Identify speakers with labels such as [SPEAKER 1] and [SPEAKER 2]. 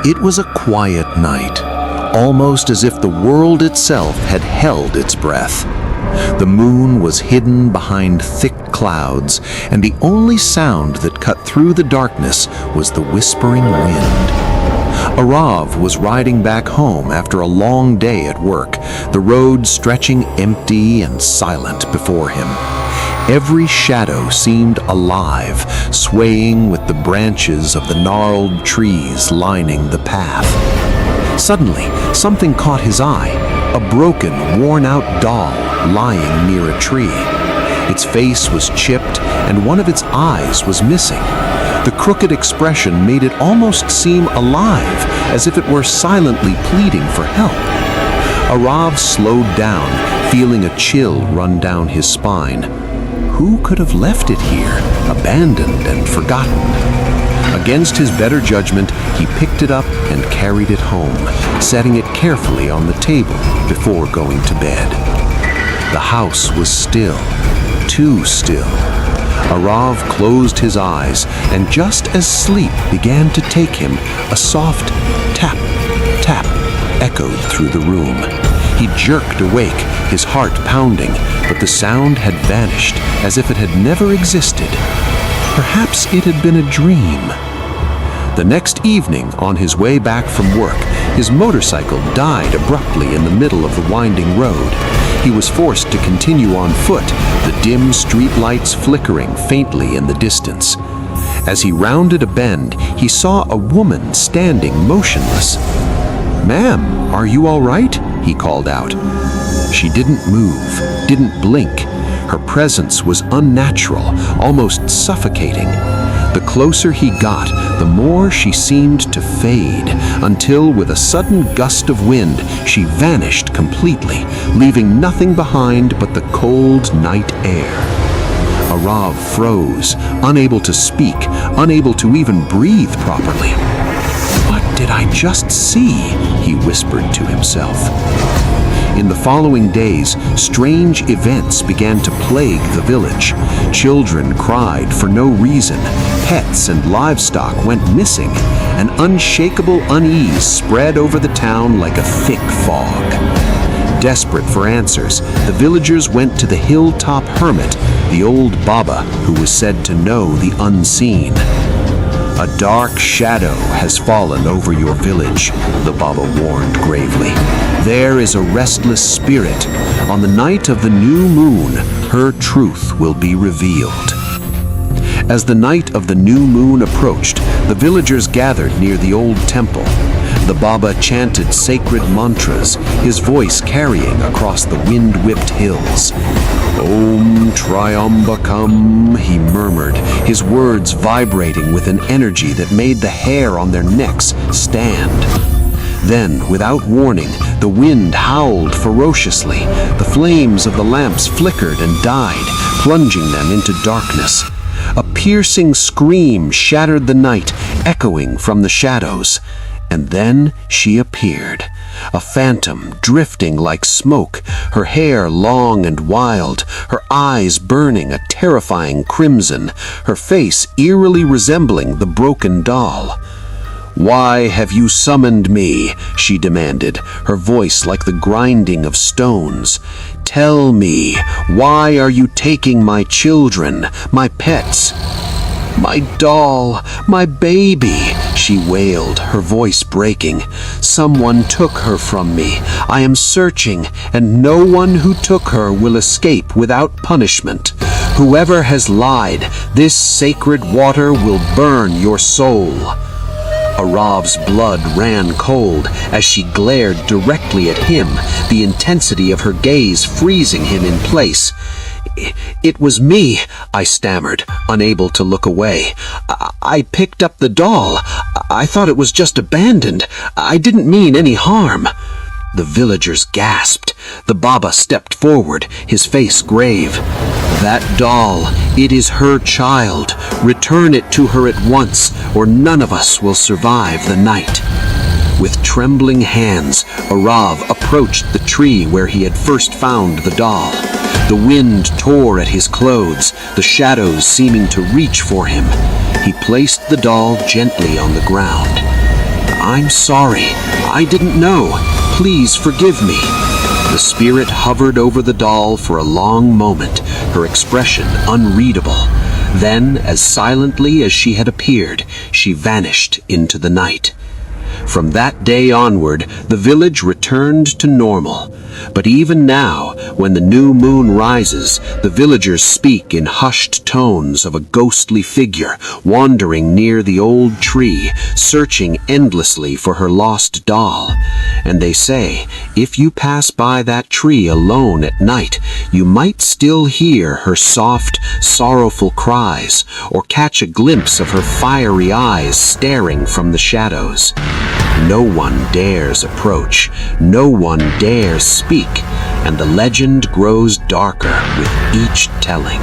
[SPEAKER 1] It was a quiet night, almost as if the world itself had held its breath. The moon was hidden behind thick clouds, and the only sound that cut through the darkness was the whispering wind. Arav was riding back home after a long day at work, the road stretching empty and silent before him. Every shadow seemed alive, swaying with the branches of the gnarled trees lining the path. Suddenly, something caught his eye, a broken, worn-out doll lying near a tree. Its face was chipped, and one of its eyes was missing. The crooked expression made it almost seem alive, as if it were silently pleading for help. Arav slowed down, feeling a chill run down his spine. Who could have left it here, abandoned and forgotten? Against his better judgment, he picked it up and carried it home, setting it carefully on the table before going to bed. The house was still, too still. Arav closed his eyes, and just as sleep began to take him, a soft tap, tap echoed through the room. He jerked awake, his heart pounding, but the sound had vanished, as if it had never existed. Perhaps it had been a dream. The next evening, on his way back from work, his motorcycle died abruptly in the middle of the winding road. He was forced to continue on foot, the dim streetlights flickering faintly in the distance. As he rounded a bend, he saw a woman standing motionless. "Ma'am, are you all right?" he called out. She didn't move, didn't blink. Her presence was unnatural, almost suffocating. The closer he got, the more she seemed to fade, until with a sudden gust of wind, she vanished completely, leaving nothing behind but the cold night air. Arav froze, unable to speak, unable to even breathe properly. "What did I just see?" he whispered to himself. In the following days, strange events began to plague the village. Children cried for no reason, pets and livestock went missing, and unshakable unease spread over the town like a thick fog. Desperate for answers, the villagers went to the hilltop hermit, the old Baba, who was said to know the unseen. "A dark shadow has fallen over your village," the Baba warned gravely. "There is a restless spirit. On the night of the new moon, her truth will be revealed." As the night of the new moon approached, the villagers gathered near the old temple. The Baba chanted sacred mantras, his voice carrying across the wind-whipped hills. "Om Triambakam," he murmured, his words vibrating with an energy that made the hair on their necks stand. Then, without warning, the wind howled ferociously. The flames of the lamps flickered and died, plunging them into darkness. A piercing scream shattered the night, echoing from the shadows. And then she appeared, a phantom drifting like smoke, her hair long and wild, her eyes burning a terrifying crimson, her face eerily resembling the broken doll. "Why have you summoned me?" she demanded, her voice like the grinding of stones. "Tell me, why are you taking my children, my pets?" "My doll, my baby," she wailed, her voice breaking. "Someone took her from me. I am searching, and no one who took her will escape without punishment. Whoever has lied, this sacred water will burn your soul." Arav's blood ran cold as she glared directly at him, the intensity of her gaze freezing him in place. "It was me," I stammered, unable to look away. I picked up the doll. I thought it was just abandoned. I didn't mean any harm." The villagers gasped. The Baba stepped forward, his face grave. "That doll, it is her child. Return it to her at once, or none of us will survive the night." With trembling hands, Arav approached the tree where he had first found the doll. The wind tore at his clothes, the shadows seeming to reach for him. He placed the doll gently on the ground.
[SPEAKER 2] I'm sorry. I didn't know. Please forgive me." The spirit hovered over the doll for a long moment, her expression unreadable. Then, as silently as she had appeared, she vanished into the night. From that day onward, the village returned to normal. But even now, when the new moon rises, the villagers speak in hushed tones of a ghostly figure wandering near the old tree, searching endlessly for her lost doll. And they say, if you pass by that tree alone at night, you might still hear her soft, sorrowful cries, or catch a glimpse of her fiery eyes staring from the shadows. No one dares approach, no one dares speak, and the legend grows darker with each telling.